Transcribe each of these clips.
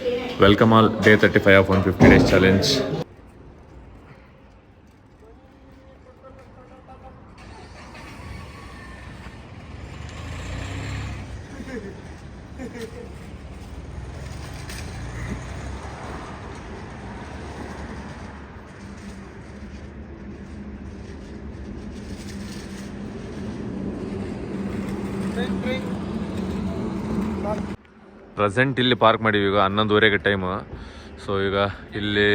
Welcome all, day 35 of 150 days challenge. Present ಇಲ್ಲಿ park ಮಾಡೀವಿ ಈಗ 11:30 ಟೈಮು. ಸೊ ಈಗ ಇಲ್ಲಿ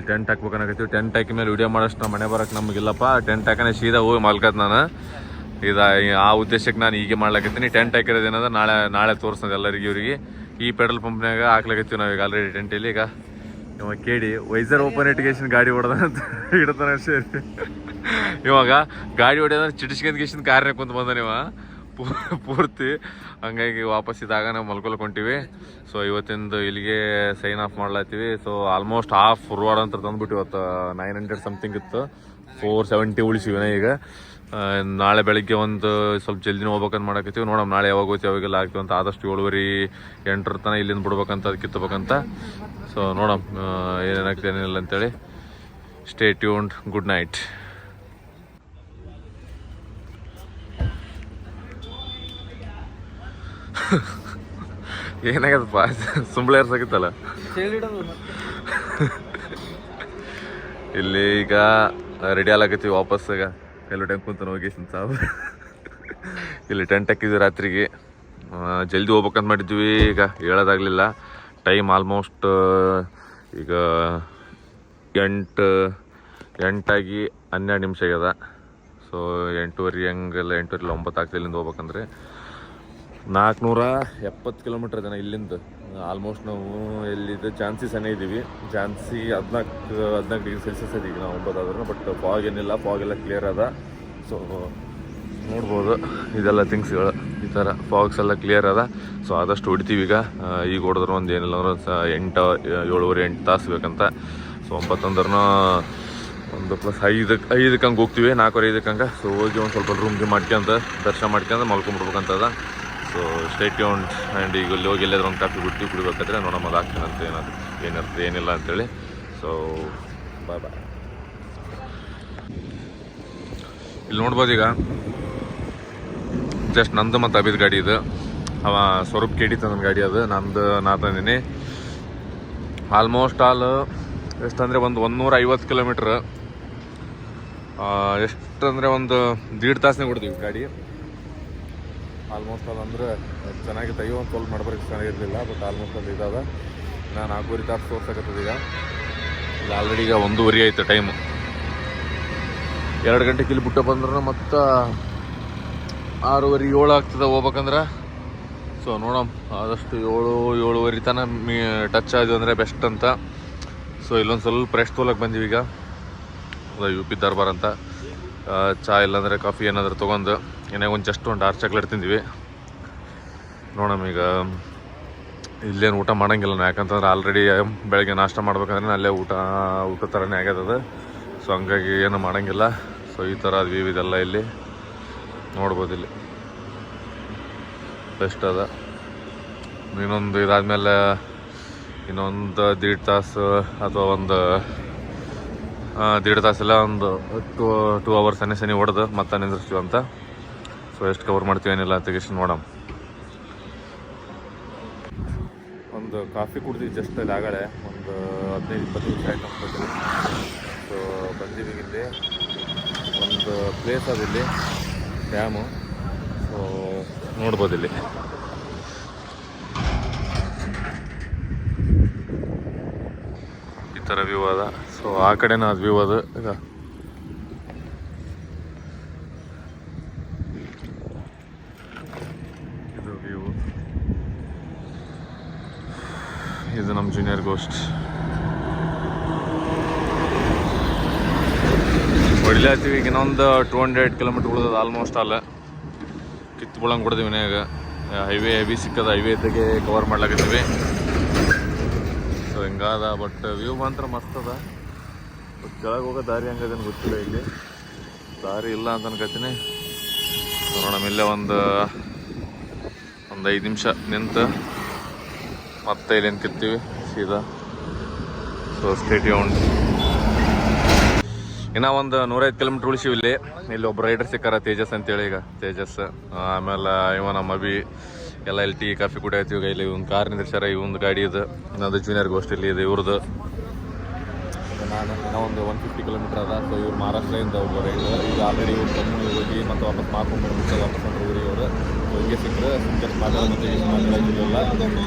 ಟೆಂಟ್ ಹಾಕ್ಬೇಕನ್ನಕತ್ತೀವಿ. ಟೆಂಟ್ ಹಾಕಿ ಮೇಲೆ ವಿಡಿಯೋ ಮಾಡೋಷ್ಟು ನಮ್ಮ ಮನೆ ಬರೋಕ್ಕೆ ನಮಗಿಲ್ಲಪ್ಪ. ಟೆಂಟ್ ಹಾಕನೆ ಸೀದಾ ಹೋಗಿ ಮಲ್ಕತ್ ನಾನು. ಆ ಉದ್ದೇಶಕ್ಕೆ ನಾನು ಹೀಗೆ ಮಾಡ್ಲಾಕತ್ತೀನಿ. ಟೆಂಟ್ ಹಾಕಿರೋದೇನದ ನಾಳೆ ತೋರಿಸ್ತದೆ ಎಲ್ಲರಿಗೆ. ಇವ್ರಿಗೆ ಈ ಪೆಟ್ರೋಲ್ ಪಂಪ್ನಾಗ ಹಾಕ್ಲಾಕತ್ತೀವಿ ನಾವೀಗ ಆಲ್ರೆಡಿ ಟೆಂಟಲ್ಲಿ. ಈಗ ಇವಾಗ ಕೇಳಿ ವೈಸರ್ ಓಪನ್ ಇಟ್ಗೇಶನ್ ಗಾಡಿ ಹೊಡೆದಂತ ಇಡ್ತಾನೆ ಸೇರಿ. ಇವಾಗ ಗಾಡಿ ಹೊಡೆಯೋದ್ರೆ ಚಿಟಿಸ್ಕೊಂಡ್ಗೇಶನ್ ಕಾರ್ಯ ಕುಂತ ಬಂದ ನೀವು ಪೂರ್ತಿ. ಹಂಗಾಗಿ ವಾಪಸ್ ಇದ್ದಾಗ ನಾವು ಮಲ್ಕೊಳ್ಕೊಂತೀವಿ. ಸೊ ಇವತ್ತಿಂದು ಇಲ್ಲಿಗೆ ಸೈನ್ ಆಫ್ ಮಾಡ್ಲಾತೀವಿ. ಸೊ ಆಲ್ಮೋಸ್ಟ್ ಹಾಫ್ ರೋಡ್ ಅಂತ ತಂದ್ಬಿಟ್ಟು ಇವತ್ತು 900 ಸಮಥಿಂಗ್ ಇತ್ತು. 470 ಉಳಿಸಿವಿನ. ಈಗ ನಾಳೆ ಬೆಳಗ್ಗೆ ಒಂದು ಸ್ವಲ್ಪ ಜಲ್ದಿನ ಹೋಗ್ಬೇಕಂತ ಮಾಡಕತ್ತೀವಿ. ನೋಡೋಣ ನಾಳೆ ಯಾವಾಗ ಹೋಗ್ತೀವಿ ಅವಾಗೆಲ್ಲ ಆಗ್ತೀವಿ ಅಂತ. ಆದಷ್ಟು 7:30 ತನಕ ಇಲ್ಲಿಂದ ಬಿಡ್ಬೇಕಂತ, ಅದು ಕಿತ್ತಬೇಕಂತ. ಸೊ ನೋಡೋಣ ಏನೇನಾಗ್ತದೆ ಏನಿಲ್ಲ ಅಂತೇಳಿ. Stay tuned. Good night. ಏನಾಗದಪ್ಪ ಸುಂಬಳ ಏರ್ಸಾಕಿತ್ತಲ್ಲ ಇಲ್ಲಿ. ಈಗ ರೆಡಿ ಆಗ್ಲಾಕತ್ತೀವಿ ವಾಪಸ್. ಈಗ ಎಲ್ಲೋ ಟೈಮ್ ಕುಂತ ಹೋಗಿ ಸಾವು ಇಲ್ಲಿ ಟೆಂಟ್ ಹಾಕಿದ್ವಿ ರಾತ್ರಿಗೆ. ಜಲ್ದಿ ಹೋಗ್ಬೇಕಂತ ಮಾಡಿದ್ವಿ. ಈಗ ಹೇಳೋದಾಗಲಿಲ್ಲ. ಟೈಮ್ ಆಲ್ಮೋಸ್ಟ್ ಈಗ 8 12 ನಿಮಿಷ ಆಗ್ಯದ. ಸೊ 8:30 ಹಂಗೆಲ್ಲ 8:30 9 ಆಗ್ತದೆ ಇಲ್ಲಿಂದ ಹೋಗ್ಬೇಕಂದ್ರೆ. 470 ಕಿಲೋಮೀಟ್ರ್ ಜನ ಇಲ್ಲಿಂದ. ಆಲ್ಮೋಸ್ಟ್ ನಾವು ಎಲ್ಲಿದ್ದು ಝಾನ್ಸಿ ಸಣ್ಣ ಇದ್ದೀವಿ. ಝಾನ್ಸಿ 14 ಡಿಗ್ರಿ ಸೆಲ್ಸಿಯಸ್ ಇದೆ ಈಗ ನಾವು 9 ಆದ್ರೂ. ಬಟ್ ಫಾಗ್ ಏನಿಲ್ಲ, ಫಾಗ್ ಎಲ್ಲ ಕ್ಲಿಯರ್ ಅದ. ಸೊ ನೋಡ್ಬೋದು ಇದೆಲ್ಲ ಥಿಂಗ್ಸ್ಗಳು. ಈ ಥರ ಫಾಗ್ಸ್ ಎಲ್ಲ ಕ್ಲಿಯರ್ ಅದ. ಸೊ ಆದಷ್ಟು ಹೊಡಿತೀವಿ ಈಗ ಹೊಡೆದ್ರೆ ಒಂದು ಏನಿಲ್ಲ ಅಂದ್ರೆ 7-8 ತಾಸು ಬೇಕಂತ. ಸೊ 9 ಅಂದ್ರೂ ಒಂದು +5 ಹಂಗೆ ಹೋಗ್ತೀವಿ. 4:45 ಹಂಗೆ. ಸೊ ಹೋಗಿ ಒಂದು ಸ್ವಲ್ಪ ರೂಮ್ಗೆ ಮಾಡ್ಕೊಂತ ದರ್ಶನ ಮಾಡ್ಕೊಂಡು ಮಲ್ಕೊಂಡ್ಬಿಡ್ಬೇಕಂತದ. So stay tuned. ಆ್ಯಂಡ್ ಈಗ ಇಲ್ಲಿ ಹೋಗಿ ಎಲ್ಲಾದ್ರೂ ಒಂದು ಕಾಫಿ ಕುಡಿಬೇಕಾದ್ರೆ ನೋಡೋಣ ಅದು ಆಗ್ತೀನಿ ಅಂತ ಏನಿರ್ತದೆ ಏನಿಲ್ಲ ಅಂತೇಳಿ. So bye. ಇಲ್ಲಿ ನೋಡ್ಬೋದು ಈಗ ಜಸ್ಟ್ ನಂದು ಮತ್ತು ಅಭಿದ್ ಗಾಡಿ ಇದು. ಅವ ಸ್ವರೂಪ್ KD ತಂದ ಗಾಡಿ ಅದು. ನಾ ತಂದೀನಿ. ಆಲ್ಮೋಸ್ಟ್ ಎಷ್ಟಂದರೆ ಒಂದು 150 ಕಿಲೋಮೀಟ್ರ್. ಎಷ್ಟಂದರೆ ಒಂದು 1.5 ತಾಸನೇ ಕೊಡ್ತೀವಿ ಗಾಡಿ. ಆಲ್ಮೋಸ್ಟ್ ಅಂದರೆ ಚೆನ್ನಾಗಿತ್ತು. ಒಂದು ಸ್ವಲ್ಪ ಮಾಡ್ಬರೋಕ್ಕೆ ಚೆನ್ನಾಗಿರಲಿಲ್ಲ. ಬಟ್ ಆಲ್ಮೋಸ್ಟ್ ಅದು ಇದಾದ. ನಾನು 4.5 ತಾಸು ತೋರ್ಸಕತ್ತದ ಈಗ. ಇಲ್ಲಿ ಆಲ್ರೆಡಿ ಈಗ 1:30 ಆಯಿತು ಟೈಮು. 2 ಗಂಟೆಗೆ ಇಲ್ಲಿ ಬಿಟ್ಟು ಬಂದ್ರೆ ಮತ್ತು 6:30 7 ಆಗ್ತದೆ ಹೋಗ್ಬೇಕಂದ್ರೆ. ಸೊ ನೋಡೋಣ ಆದಷ್ಟು 7-7:30 ತನಕ ಟಚ್ ಆದ್ವಿ ಅಂದರೆ ಬೆಸ್ಟ್ ಅಂತ. ಸೊ ಇಲ್ಲೊಂದು ಸ್ವಲ್ಪ ರೆಸ್ಟ್ ತೊಗೊಳಕ್ಕೆ ಬಂದೀವಿ ಈಗ. UP ದರ್ಬಾರ್ ಅಂತ. ಚಹಾ ಇಲ್ಲಾಂದರೆ ಕಾಫಿ ಏನಾದರೂ ತೊಗೊಂಡು ಏನಾಗ ಜಸ್ಟ್ ಒಂದು ಡಾರ್ಕ್ ಚಾಕ್ಲೇಟ್ ತಿಂದ್ವಿ. ನೋಡೋಣ ಈಗ ಇಲ್ಲೇನು ಊಟ ಮಾಡೋಂಗಿಲ್ಲ ನಾವು. ಯಾಕಂತಂದ್ರೆ ಆಲ್ರೆಡಿ ಬೆಳಗ್ಗೆ ನಾಷ್ಟ ಮಾಡ್ಬೇಕಂದ್ರೆ ಅಲ್ಲೇ ಊಟ ಥರನೇ ಆಗ್ಯದ. ಸೊ ಹಂಗಾಗಿ ಏನು ಮಾಡೋಂಗಿಲ್ಲ. ಸೊ ಈ ಥರ ಅದು ಇದೆಲ್ಲ ಇಲ್ಲಿ ನೋಡ್ಬೋದು. ಇಲ್ಲಿ ಬೆಸ್ಟ್ ಅದ. ಇನ್ನೊಂದು ಇದಾದಮೇಲೆ ಇನ್ನೊಂದು 1.5 ತಾಸು ಅಥವಾ ಒಂದು 1.5 ತಾಸೆಲ್ಲ ಒಂದು 2 ಅವರ್ಸ್ ಸನಿ ಹೊಡೆದು ಮತ್ತೆ ನಿಂದಿರ್ತೀವಿ ಅಂತ. ಸೊ ಎಷ್ಟು ಕವರ್ ಮಾಡ್ತೀವಿ ಏನಿಲ್ಲ ಅಂತ ಎಷ್ಟು ನೋಡೋಣ. ಒಂದು ಕಾಫಿ ಕುಡ್ದು ಜಸ್ಟ್ ಅಲ್ಲಿ ಆಗಡೆ ಒಂದು 15-20 ನಿಮಿಷ ಆಯ್ತು ಅನ್ಕೋತೀನಿ. ಸೊ ಬಂದೀವಿ ಇಲ್ಲಿ ಒಂದು ಪ್ಲೇಸ್ ಅದು ಇಲ್ಲಿ ಡ್ಯಾಮು. ಸೊ ನೋಡ್ಬೋದು ಇಲ್ಲಿ ಈ ಥರ ವ್ಯೂ ಅದ. ಸೊ ಆ ಕಡೆನೂ ಅದು ವ್ಯೂ ಅದು. ಈಗ ಇದು ವ್ಯೂ. ಇದು ನಮ್ಮ ಜೂನಿಯರ್ ಗೋಸ್ಟ್. ಹೊಡಿಲಾತೀವಿ. ಈಗ ಇನ್ನೊಂದು 200 ಕಿಲೋಮೀಟ್ರ್ ಉಳಿದದ ಆಲ್ಮೋಸ್ಟ್ ಅಲ್ಲ. ಕಿತ್ತುಬಿಳಂಗೆ ಕೊಡ್ತೀವಿ ಮನ್ಯಾಗ. ಹೈವೇ ಹೆವಿ ಸಿಕ್ಕದ. ಹೈವೇ ತೆಗೆ ಕವರ್ ಮಾಡ್ಲಾಕತ್ತೀವಿ. ಸೊ ಹಿಂಗಾದ. ಬಟ್ ವ್ಯೂ ಮಾತ್ರ ಮಸ್ತ್ ಅದ. ಬಟ್ ಕೆಳಗೆ ಹೋಗೋ ದಾರಿ ಹಂಗದೇನು ಗೊತ್ತಿಲ್ಲ. ಇಲ್ಲಿ ದಾರಿ ಇಲ್ಲ ಅಂತ ಅನ್ಕೋತೀನಿ. ನೋಡೋಣ ಇಲ್ಲೇ ಒಂದು 5 ನಿಮಿಷ ನಿಂತು ಮತ್ತೆ ಇಲ್ಲೇನು ಕಿತ್ತೀವಿ ಸೀದಾ. So stay tuned. ಇನ್ನೂ ಒಂದು 105 ಕಿಲೋಮೀಟ್ರ್ ಉಳಿಸಿವಿ. ಇಲ್ಲಿ ಒಬ್ಬ ರೈಡರ್ ಸಿಕ್ಕಾರ, ತೇಜಸ್ ಅಂತೇಳಿ. ಈಗ ತೇಜಸ್ ಆಮೇಲೆ ಇವ ನಮ್ಮ ಅಭಿ ಎಲ್ಲ ಇಲ್ಲಿ ಟೀ ಕಾಫಿ ಕುಡಿಯತ್ತೀವಿ. ಈಗ ಇಲ್ಲಿ ಒಂದು ಕಾರ್ ನಿಂದಿರ್ಸಾರ, ಇವೊಂದು ಗಾಡಿ ಇದು, ಇನ್ನೊಂದು ಜೂನಿಯರ್ ಗೋಸ್ಟ್ ಇಲ್ಲಿ ಇದೆ ಇವ್ರದ್ದು. ನಾನು ಇನ್ನೂ ಒಂದು 150 ಕಿಲೋಮೀಟ್ರ್ ಅದ. ಸೊ ಇವ್ರು ಮಹಾರಾಷ್ಟ್ರದಿಂದ ಒಬ್ಬ ರೈಡರ್. ಈಗ ಆಲ್ರೆಡಿ ಇವ್ರು ಕಮ್ಮಿ ಹೋಗಿ ಮತ್ತು ವಾಪಸ್ ಮಾಡ್ಕೊಂಡು ಮುಗಿಸೋದು ವಾಪಸ್ ಅಂದ್ರೆ ಊರಿಗೆ ಅವರು. ಸೊ ಹಿಂಗೆ ಸಿಕ್ಕರೆ ಜಸ್ಟ್ ಮಾತಾಡೋದಿಲ್ಲ.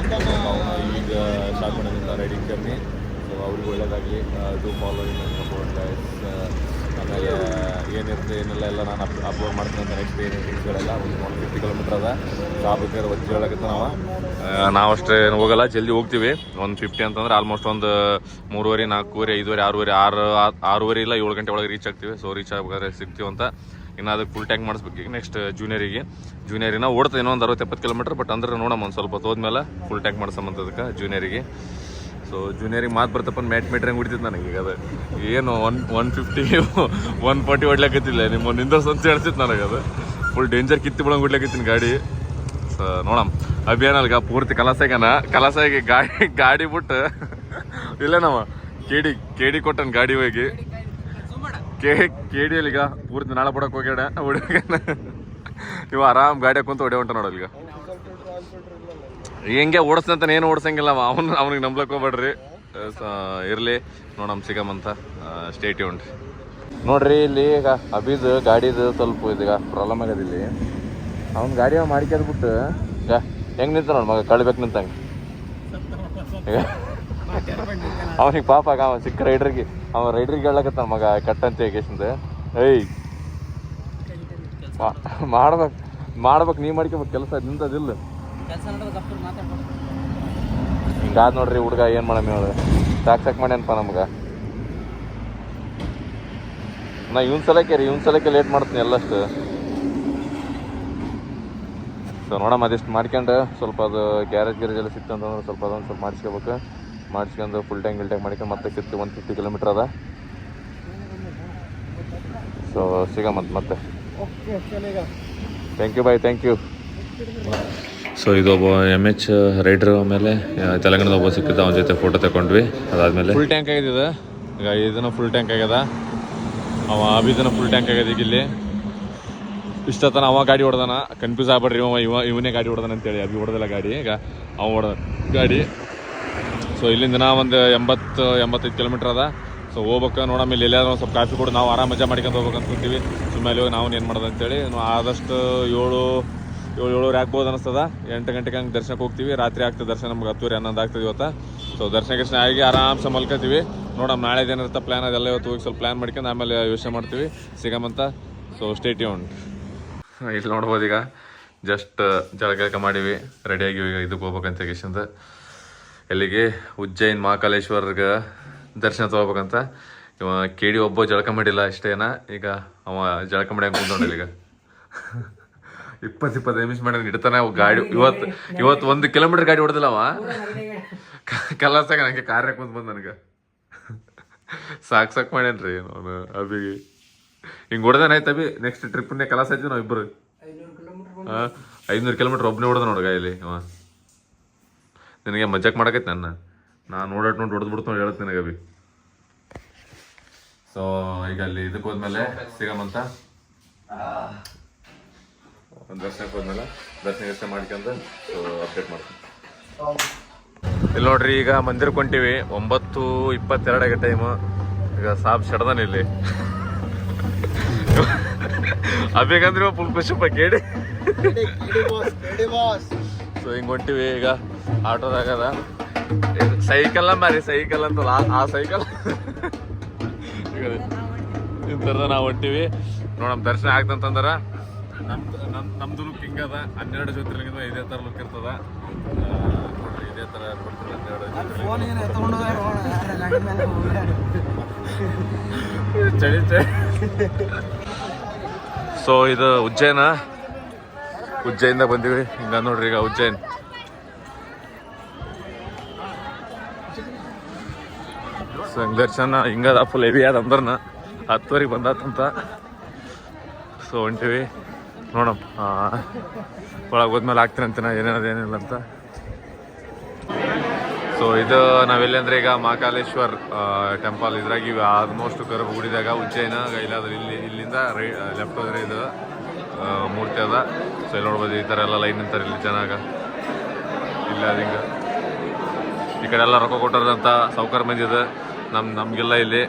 ಅವನು ಈಗ ಸ್ಟಾರ್ಟ್ ಮಾಡೋದಿಲ್ಲ ರೈಡಿಂಗ್ ಜರ್ನಿ. ಸೊ ಅವ್ರಿಗೆ ಒಳ್ಳೇದಾಗಲಿ. To follow in support guys. ಆಮೇಲೆ ಏನಿರುತ್ತೆ ಏನೆಲ್ಲ ಎಲ್ಲ ನಾನು ಅಪ್ಲೋಡ್ ಮಾಡ್ತೀನಿ ಅಂತ ನೆಕ್ಸ್ಟ್ ಏನೇನುಗಳೆಲ್ಲ. ಒಂದು 150 ಕಿಲೋಮೀಟ್ರ್ ಅದ. ಸಾಬೇಕಾದ್ರೆ ಒಚ್ಚಿ ಹೇಳಕತ್ತ ನಾವು ಅಷ್ಟೇ ಹೋಗಲ್ಲ, ಜಲ್ದಿ ಹೋಗ್ತೀವಿ. 150 ಅಂತಂದ್ರೆ ಆಲ್ಮೋಸ್ಟ್ ಒಂದು 3:30, 4:30, 5:30, 6:30 ಇಲ್ಲ 7 ಗಂಟೆ ಒಳಗೆ ರೀಚ್ ಆಗ್ತೀವಿ. ಸೊ ರೀಚ್ ಆಗಬೇಕಾದ್ರೆ ಸಿಗ್ತೀವಿ ಅಂತ. ಇನ್ನು ಅದಕ್ಕೆ ಫುಲ್ ಟ್ಯಾಂಕ್ ಮಾಡಿಸ್ಬೇಕು. ಈಗ ನೆಕ್ಸ್ಟ್ ಜೂನಿಯರಿನ ಓಡ್ತದೆ ಇನ್ನೂ ಒಂದು 60-70 ಕಿಲೋಮೀಟ್ರ್. ಬಟ್ ಅಂದ್ರೆ ನೋಡಮ್ಮ ಒಂದು ಸ್ವಲ್ಪ ಹೋದ್ಮೇಲೆ ಫುಲ್ ಟ್ಯಾಂಕ್ ಮಾಡ್ಸೋಂಥದಕ್ಕೆ ಜೂನಿಯರಿಗೆ. ಸೊ ಜೂನಿಯರಿಗೆ ಮಾತು ಬರ್ತಪ್ಪ ಮೀಟ್ರಂಗೆ ಹೊಡಿತಿತ್ತು ನನಗೆ. ಈಗ ಅದು ಏನು 150 140 ಹೊಡ್ಲಾಕತ್ತಿಲ್ಲ ನಿಮ್ಮ ನಿಂದರ್ಸ್ ಅಂತ ಹೇಳ್ತಿತ್ತು ನನಗೆ. ಅದು ಫುಲ್ ಡೇಂಜರ್ ಕಿತ್ತಿ ಬಿಡಂಗೆ ಹೊಡ್ಲಾಕತ್ತೀನಿ ಗಾಡಿ. ಸೊ ನೋಡಮ್ ಅಭಿಯಾನಲ್ಗ ಪೂರ್ತಿ ಕಲಾಸಾಗಿ ಗಾಡಿ ಬಿಟ್ಟು ಇಲ್ಲ ನಾವು ಕೇಡಿ ಕೊಟ್ಟನ್ ಗಾಡಿ ಹೋಗಿ ಕೇಡಿಯಲ್ಲಿ ಈಗ ಪೂರ್ತಿ ನಾಳೆ ಬಿಡಕ್ಕೆ ಹೋಗ್ಯಾಡ ಹೊಡಿಯಾನ. ಇವ ಆರಾಮ್ ಗಾಡಿ ಕುಂತ ಹೊಡೆ ಹೊಂಟ ನೋಡಲ್ಲ. ಈಗ ಹೆಂಗೆ ಓಡಿಸ್ದಂತ ಏನು ಓಡಿಸಂಗಿಲ್ಲ ಅವ್ನಿಗೆ ನಂಬ್ಲಕ್ಕೆ ಹೋಗ್ಬೇಡ್ರಿ. ಇರಲಿ ನೋಡಮ್ ಸಿಗಮಂತ. ಸ್ಟೇಟ್ ಯೂನ್ಡ್. ನೋಡ್ರಿ ಇಲ್ಲಿ ಈಗ ಅಭಿದು ಗಾಡಿದು ಸ್ವಲ್ಪ ಇದೀಗ ಪ್ರಾಬ್ಲಮ್ ಆಗ್ಯದ. ಇಲ್ಲಿ ಅವ್ನ ಗಾಡಿ ಮಾಡಿಕ್ಯಾದ್ಬಿಟ್ಟು ಈಗ ಹೆಂಗೆ ನಿಂತ ನೋಡಿ ಮಗ ಕಳ್ಬೇಕು ನಿಂತಂಗೆ. ಈಗ ಅವನಿಗೆ ಪಾಪ ಅವ ಸಿಕ್ಕ ರೈಡ್ರಿಗೆ ಹೇಳಕತ್ತಾನ ಮಗ ಕಟ್ಟಂತ ಕೇಸಿಂದ. ಏಯ್ ಮಾಡ್ಬೇಕು ನೀ ಮಾಡ್ಕೋಬೇಕು ಕೆಲಸ ನಿಂತದಿಲ್ಲ. ಹಿಂಗಾದ ನೋಡ್ರಿ ಹುಡುಗ ಏನು ಮಾಡಮ್ಮಿ ಅವಳು ಸಾಕ್ ಮಾಡ್ಯಾನಪ್ಪ ನಮ್ಗೆ. ನಾ ಇವನ್ ಸಲಕ್ಕೆ ಲೇಟ್ ಮಾಡ್ತೀನಿ ಎಲ್ಲಷ್ಟು. ಸೊ ನೋಡಮ್ಮ ಅದಿಷ್ಟು ಮಾಡ್ಕೊಂಡು ಸ್ವಲ್ಪ ಅದು ಗ್ಯಾರೇಜ್ ಎಲ್ಲ ಸಿಕ್ತಂತಂದ್ರೆ ಸ್ವಲ್ಪ ಅದೊಂದು ಸ್ವಲ್ಪ ಮಾಡಿಸ್ಕೊಂಡು ಫುಲ್ ಟ್ಯಾಂಕ್ ಮಾಡ್ಕೊಂಡು ಮತ್ತೆ ಕಿತ್ತು 150 ಕಿಲೋಮೀಟ್ರ್ ಅದ. ಸೊ ಸಿಗಮಂತ ಮತ್ತೆ. Thank you bye, thank you. So ಇದು ಒಬ್ಬ MH ರೈಡ್ರ್. ಆಮೇಲೆ ತೆಲಂಗಾಣದ ಒಬ್ಬ ಸಿಕ್ಕಿದ್ದ, ಅವನ ಜೊತೆ ಫೋಟೋ ತಗೊಂಡ್ವಿ. ಅದಾದಮೇಲೆ ಫುಲ್ ಟ್ಯಾಂಕ್ ಆಗಿದೆ. ಈಗ ಇದನ್ನು ಫುಲ್ ಟ್ಯಾಂಕ್ ಆಗ್ಯದ. ಅವ ಅಭಿದನ ಫುಲ್ ಟ್ಯಾಂಕ್ ಆಗ್ಯದ. ಈಗ ಇಲ್ಲಿ ಇಷ್ಟತನ ಅವ ಗಾಡಿ ಹೊಡೆದಾನ. ಕನ್ಫ್ಯೂಸ್ ಆಗ್ಬೇಡ್ರಿ, ಇವನೇ ಗಾಡಿ ಹೊಡೆದಾನ ಅಂತೇಳಿ. ಅಭಿ ಹೊಡೆದಿಲ್ಲ ಗಾಡಿ, ಈಗ ಅವ ಹೊಡೆದ ಗಾಡಿ. ಸೊ ಇಲ್ಲಿಂದ ಒಂದು 80-85 ಕಿಲೋಮೀಟ್ರ್ ಅದ. ಸೊ ಹೋಗ್ಬೇಕು ನೋಡಮ್ಮ. ಇಲ್ಲಿ ಎಲ್ಲಾದ್ರೂ ಒಂದು ಸ್ವಲ್ಪ ಕಾಫಿ ಕೊಡು, ನಾವು ಆರಾಮ ಮಜಾ ಮಾಡ್ಕೊಂಡು ಹೋಗ್ಬೇಕು ಅಂದ್ಕೊತೀವಿ. ಸುಮ್ಮನೆ ಹೋಗಿ ನಾವು ಏನು ಮಾಡೋದು ಅಂತೇಳಿ ಆದಷ್ಟು 7-7:30 ಆಗ್ಬೋದು ಅನಿಸ್ತದ. 8 ಗಂಟೆಗೆ ಹಂಗೆ ದರ್ಶನಕ್ಕೆ ಹೋಗ್ತೀವಿ. ರಾತ್ರಿ ಆಗ್ತದೆ ದರ್ಶನ, ನಮ್ಗೆ 10:11 ಆಗ್ತದೆ ಇವತ್ತು. ಸೊ ದರ್ಶನ ಆಗಿ ಆರಾಮ್ಸೆ ಮಲ್ಕೋತೀವಿ. ನೋಡಮ್ಮ ನಾಳೆ ಏನಿರುತ್ತೆ ಪ್ಲ್ಯಾನ್ ಅದೆಲ್ಲ ಇವತ್ತು ಹೋಗಿ ಸ್ವಲ್ಪ ಪ್ಲ್ಯಾನ್ ಮಾಡ್ಕೊಂಡು ಆಮೇಲೆ ಯೋಚನೆ ಮಾಡ್ತೀವಿ ಸಿಗಮಂತ. So stay ಯೂನ್ಡ್. ಇಲ್ಲಿ ನೋಡ್ಬೋದು ಈಗ ಜಸ್ಟ್ ಜಳಕ ಮಾಡೀವಿ, ರೆಡಿಯಾಗಿವಿ. ಈಗ ಇದಕ್ಕೆ ಹೋಗ್ಬೇಕಂತ ಕೇಶಂತ ಎಲ್ಲಿಗೆ ಉಜ್ಜೈನ್ ಮಹಾಕಾಲೇಶ್ವರ್ಗೆ ದರ್ಶನ ತೊಗೋಬೇಕಂತ. ಇವ ಕೇಳಿ ಒಬ್ಬ ಜಳಕ ಮಾಡಿಲ್ಲ ಅಷ್ಟೇನ. ಈಗ ಅವ ಜಳಕ ಮಾಡ್ಯಾಗ ಕುಂತ್ಕೊಂಡಿಲ್ಲ. ಈಗ 20-25 ನಿಮಿಷ ಮಾಡಿ ಇಡ್ತಾನೆ ಗಾಡಿ. ಇವತ್ತು 1 ಕಿಲೋಮೀಟರ್ ಗಾಡಿ ಹೊಡೆದಿಲ್ಲ ಅವ. ಕಲಾಸಾಗ ನನಗೆ ಕಾರ್ಯ ಕುಂತ ಬಂದು ನನಗೆ ಸಾಕ್ ಮಾಡ್ಯಾನ್ರಿ ಅವನು ಅಭಿಗೆ. ಹಿಂಗೆ ಹೊಡೆದಾನ ಆಯ್ತು ಅಭಿ. ನೆಕ್ಸ್ಟ್ ಟ್ರಿಪ್ನೇ ಕಲಾಸ ಆಯ್ತೀವಿ ನಾವು ಇಬ್ಬರು. 500 ಕಿಲೋಮೀಟ್ರ್ ಒಬ್ಬನೇ ಹೊಡೆದ ನೋಡು ಗಾಯಲ್ಲಿ ಅವ. ನಿನಗೆ ಮಜಾಕ್ ಮಾಡಕೈತಿ ನಾನು ನೋಡೋಟ್ ನೋಡಿ ಹೊಡೆದ್ಬಿಡ್ತು ಹೇಳ್ತೀನಿ ನನಗೆ ಅಭಿ. ಸೊ ಈಗ ಅಲ್ಲಿ ಇದಕ್ಕೆ ಹೋದ್ಮೇಲೆ ಸಿಗಮಂತ ದರ್ಶನಕ್ಕೆ ಹೋದ್ಮೇಲೆ ದರ್ಶನ ಮಾಡ್ಕೊಂಡು ಸೊ ಅಪ್ಡೇಟ್ ಮಾಡ್ತೀನಿ. ಇಲ್ಲಿ ನೋಡ್ರಿ ಈಗ ಮಂದಿರಕ್ಕೆ ಹೊಂಟೀವಿ. 9:22 ಆಗಿ ಟೈಮು. ಈಗ ಸಾಬ್ ಶಡ್ದಾನ ಇಲ್ಲಿ. ಅಬೇಕಂದ್ರೆ ಫುಲ್ ಖುಷಿಪ್ಪ ಕೇಳಿ. ಸೊ ಹಿಂಗೆ ಹೊಂಟಿವಿ. ಈಗ ಆಟೋದಾಗದ ಸೈಕಲ್ ಮಾರಿ ಸೈಕಲ್ ಅಂತಲ್ಲ ಆ ಸೈಕಲ್ ಇಂಥರದ ನಾವು ಹೊಂಟಿವಿ. ನೋಡಮ್ ದರ್ಶನ ಆಗ್ತಂತಂದ್ರ ನಮ್ದು ಲುಕ್ ಹಿಂಗದ. 12 ಜ್ಯೋತಿರ್ಲಿಂಗ ಇದೇ ಥರ ಲುಕ್ ಇರ್ತದ. ನೋಡ್ರಿ ಇದೇ ಥರ ಬರ್ತದೆ 12 ಚಳಿ. ಸೊ ಇದು ಉಜ್ಜೈನಿಂದ ಬಂದೀವಿ. ಹಿಂಗ ನೋಡ್ರಿ ಈಗ ಉಜ್ಜೈನ್. ದರ್ಶನ ಹಿಂಗದ ಫುಲ್ ಹೆವಿ ಆದ ಅಂದ್ರನ 10:00 ಬಂದಾತಂತ. ಸೊ ಹೊಂಟಿವಿ ನೋಡಮ್ ಒಳಗೆ ಹೋದ್ಮೇಲೆ ಆಗ್ತೀನಿ ಅಂತೀನ ಏನೇನದೇನಿಲ್ಲ ಅಂತ. ಸೊ ಇದು ನಾವೆಲ್ಲಿ ಅಂದರೆ ಈಗ ಮಹಾಕಾಲೇಶ್ವರ್ ಟೆಂಪಲ್ ಇದ್ರಾಗ ಇವು ಆಲ್ಮೋಸ್ಟ್ ಗರ್ಭಗುಡಿದಾಗ ಉಜ್ಜೈನ ಇಲ್ಲಾದ್ರೆ ಇಲ್ಲಿಂದ ಲೆಫ್ಟ್ ಹೋದ್ರೆ ಇದು ಮೂರ್ತಿ ಅದ. ಸೊ ಇಲ್ಲಿ ನೋಡ್ಬೋದು ಈ ಥರ ಎಲ್ಲ ಲೈನ್ ನಿಂತಾರೆ ಇಲ್ಲಿ ಜನಾಗ. ಇಲ್ಲ ಹಿಂಗೆ ಈ ಕಡೆ ಎಲ್ಲ ರೊಕ್ಕ ಕೊಟ್ಟರಂತ ಸಾವುಕಾರ ಮಂದಿ ಇದೆ. ನಮಗೆಲ್ಲ ಇಲ್ಲಿ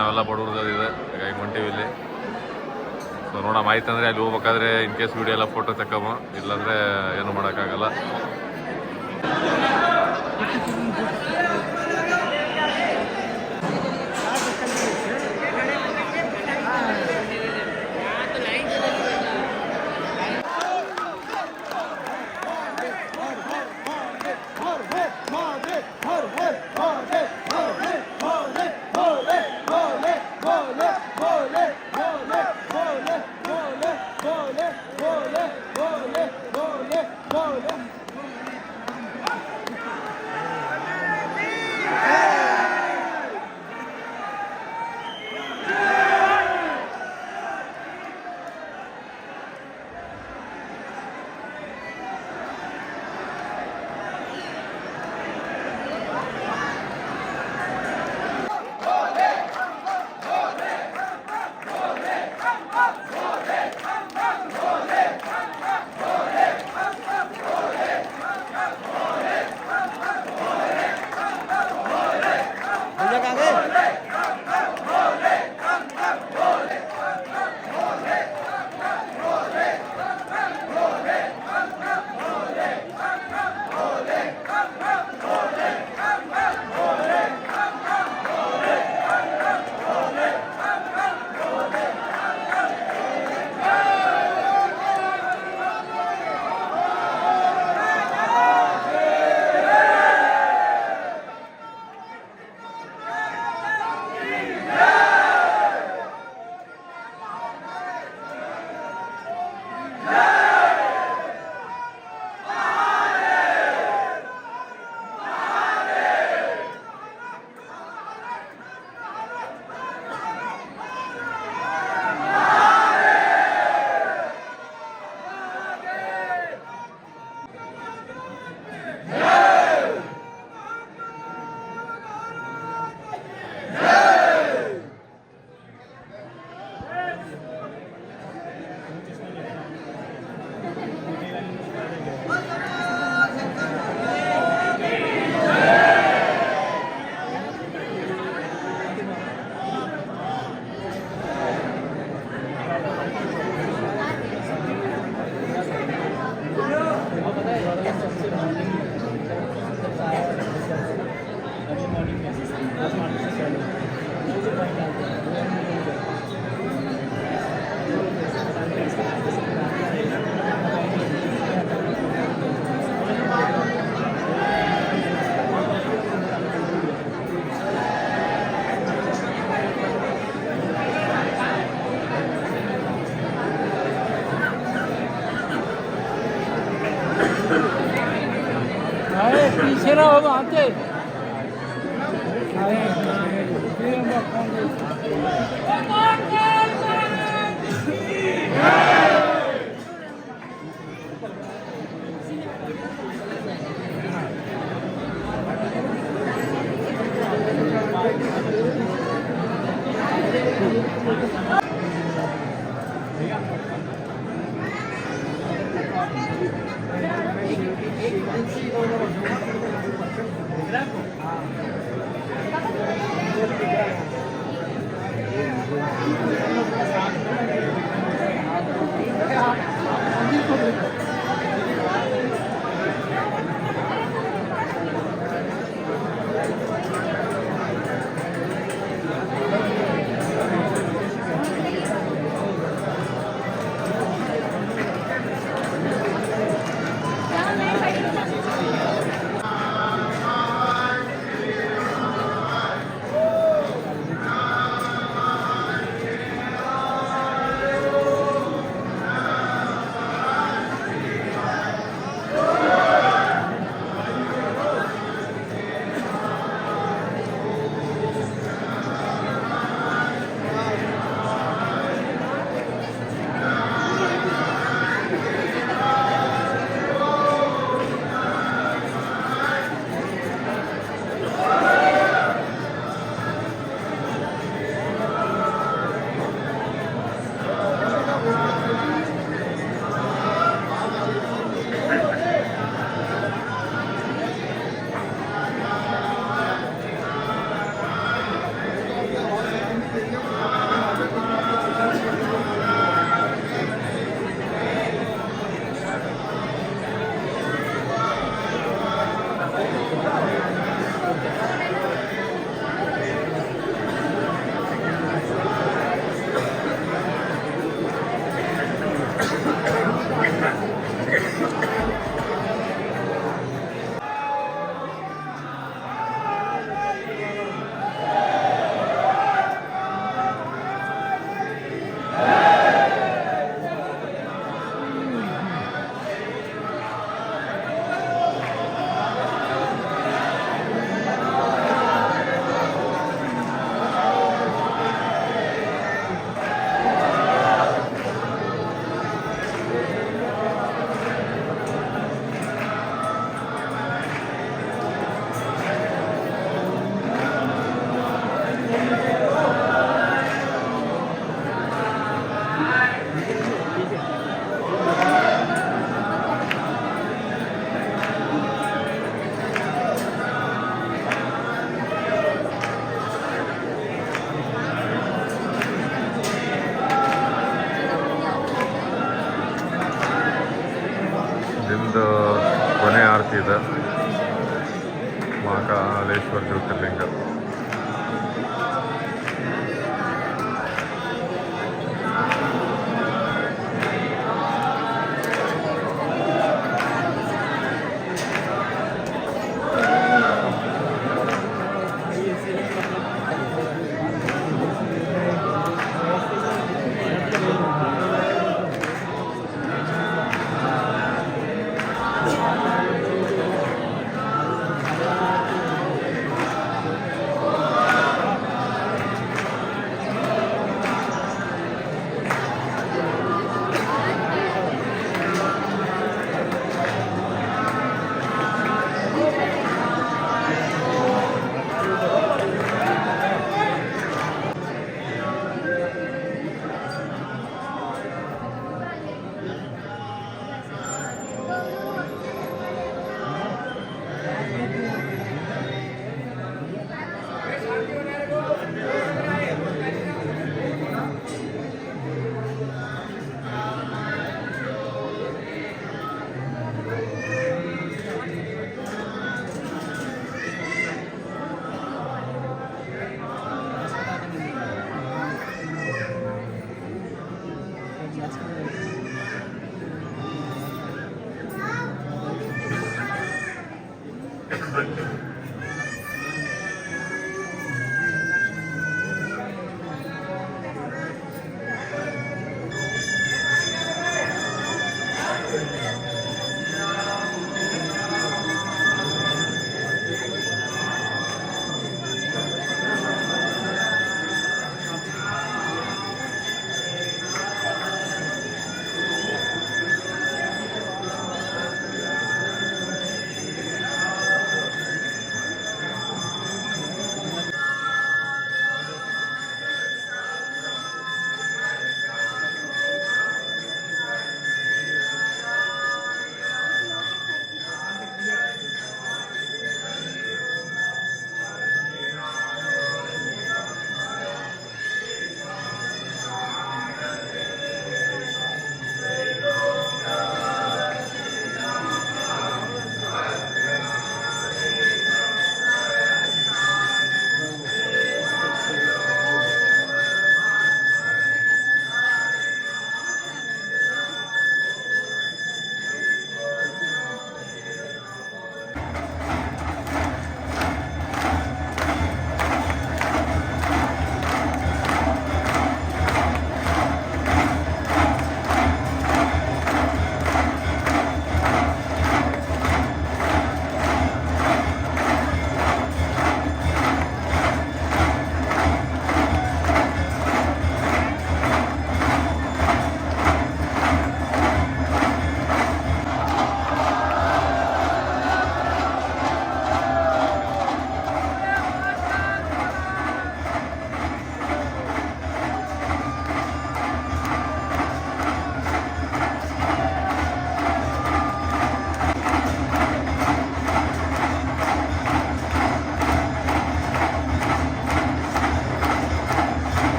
ನಾವೆಲ್ಲ ಬಡವ್ರದ್ದು ಇದೆ. ಹಾಗಾಗಿ ಹೊಂಟೀವಿ ಇಲ್ಲಿ. ಸೊ ನೋಡೋಣ ಆಯ್ತು ಅಂದರೆ ಅಲ್ಲಿ ಹೋಗ್ಬೇಕಾದ್ರೆ ಇನ್ ಕೇಸ್ ವೀಡಿಯೋ ಎಲ್ಲ ಫೋಟೋ ತಕ್ಕಮ್ಮ, ಇಲ್ಲಾಂದರೆ ಏನು ಮಾಡೋಕ್ಕಾಗಲ್ಲ. पीछे ना हो वहाँ से ಮಹಾಲೇಶ್ವರ ಜ್ಯೋತಿರ್ಲಿಂಗ.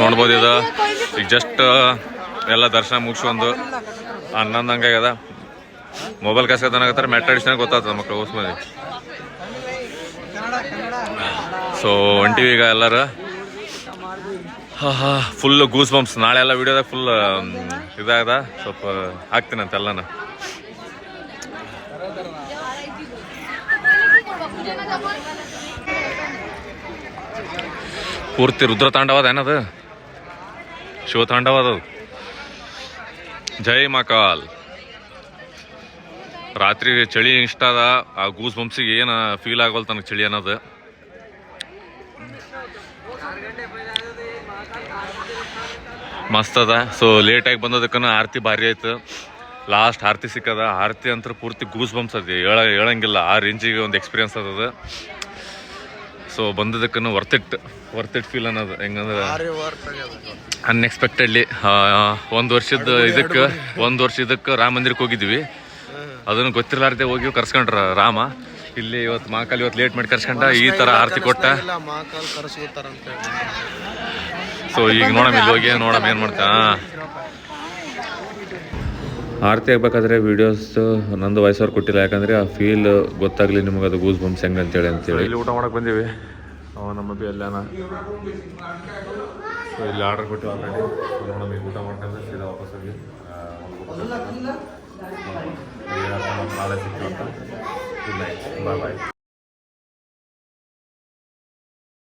ನೋಡ್ಬೋದು ಇದು ಈಗ ಜಸ್ಟ್ ಎಲ್ಲ ದರ್ಶನ ಮುಗಿಸ್ಕೊಂಡು 11 ಹಂಗಾಗ್ಯದ. ಮೊಬೈಲ್ ಕಸ್ಕೊತಾನಾಗತ್ತಾರೆ ಮೆಟ್ಟಾಡಿಸ್ನಾಗ ಗೊತ್ತಾಗ್ತದೆ ಮಕ್ಕಳು ಓಸ್ ಮಂದಿ. ಸೊ ಹೊಂಟಿವಿ ಈಗ ಎಲ್ಲರೂ. Full goose bumps. ನಾಳೆ ಎಲ್ಲ ವಿಡಿಯೋದಾಗ ಫುಲ್ ಇದಾಗದ. ಸ್ವಲ್ಪ ಹಾಕ್ತೀನಂತ ಎಲ್ಲನ. ಪೂರ್ತಿ ರುದ್ರ ತಾಂಡವದ ಏನದು, ಶಿವ ತಾಂಡವದ. ಜೈ ಮಕಾಲ್. ರಾತ್ರಿ ಚಳಿ ಇಷ್ಟ ಅದ. ಆ ಗೂಸ್ ಬಂಪ್ಸಿಗೆ ಏನು ಫೀಲ್ ಆಗೋಲ್ ತನಗೆ ಚಳಿ ಅನ್ನೋದು. ಮಸ್ತ್ ಅದ. ಸೊ ಲೇಟಾಗಿ ಬಂದದಕ್ಕೂ ಆರತಿ ಭಾರಿ ಆಯ್ತು. ಲಾಸ್ಟ್ ಆರತಿ ಸಿಕ್ಕದ. ಆರತಿ ಅಂತ ಪೂರ್ತಿ ಗೂಸ್ ಬಂಪ್ಸ್ ಅದ, ಹೇಳಂಗಿಲ್ಲ. ಆ ರೇಂಜಿಗೆ ಒಂದು ಎಕ್ಸ್ಪೀರಿಯನ್ಸ್ ಅದ. ಸೊ ಬಂದದಕ್ಕೂ ವರ್ತ್ ಇಟ್ ಫೀಲ್ ಅನ್ನೋದು. ಹೆಂಗಂದ್ರೆ ಅನ್ಎಕ್ಸ್ಪೆಕ್ಟೆಡ್ಲಿ ಒಂದು ವರ್ಷ ಇದಕ್ಕೆ ರಾಮ ಮಂದಿರಕ್ಕೆ ಹೋಗಿದ್ವಿ. ಅದನ್ನು ಗೊತ್ತಿರಲಾರ್ದೆ ಹೋಗಿ ಕರ್ಸ್ಕೊಂಡ್ರ ರಾಮ. ಇಲ್ಲಿ ಇವತ್ತು ಮಹಾಕಾಲ್ ಇವತ್ತು ಲೇಟ್ ಮಾಡಿ ಕರ್ಸ್ಕೊಂಡ. ಈ ಥರ ಆರತಿ ಕೊಟ್ಟ. ಸೊ ಈಗ ನೋಡಮ್ ಇಲ್ಲಿ ಹೋಗಿ ನೋಡಮ್ ಏನು ಮಾಡ್ತಾ. ಆರತಿ ಆಗ್ಬೇಕಾದ್ರೆ ವೀಡಿಯೋಸ್ ನಂದು ವಾಯ್ಸ್ ಅವ್ರು ಕೊಟ್ಟಿಲ್ಲ, ಯಾಕಂದರೆ ಆ ಫೀಲ್ ಗೊತ್ತಾಗಲಿ ನಿಮಗೆ, ಅದು ಗೂಸ್ ಬಂಪ್ಸ್ ಹೆಂಗೆ ಅಂತೇಳಿ ಇಲ್ಲಿ ಊಟ ಮಾಡಕ್ಕೆ ಬಂದೀವಿ. ನಮ್ಮ ಬಿ ಎಲ್ಲಾನ. ಸೊ ಇಲ್ಲಿ ಆರ್ಡರ್ ಕೊಟ್ಟು ಆಲ್ರೆಡಿ. ನೋಡಮ್ ಈಗ ಊಟ ಮಾಡ್ಕೊಂಡ್ರೆ ಸೀದಾ ವಾಪಸ್ ಹೋಗಿ ನಾಳೆ ಸಿಗ್ತೀವಿ ಅಂತ. ಗುಡ್ ನೈಟ್, ಬಾಯ್.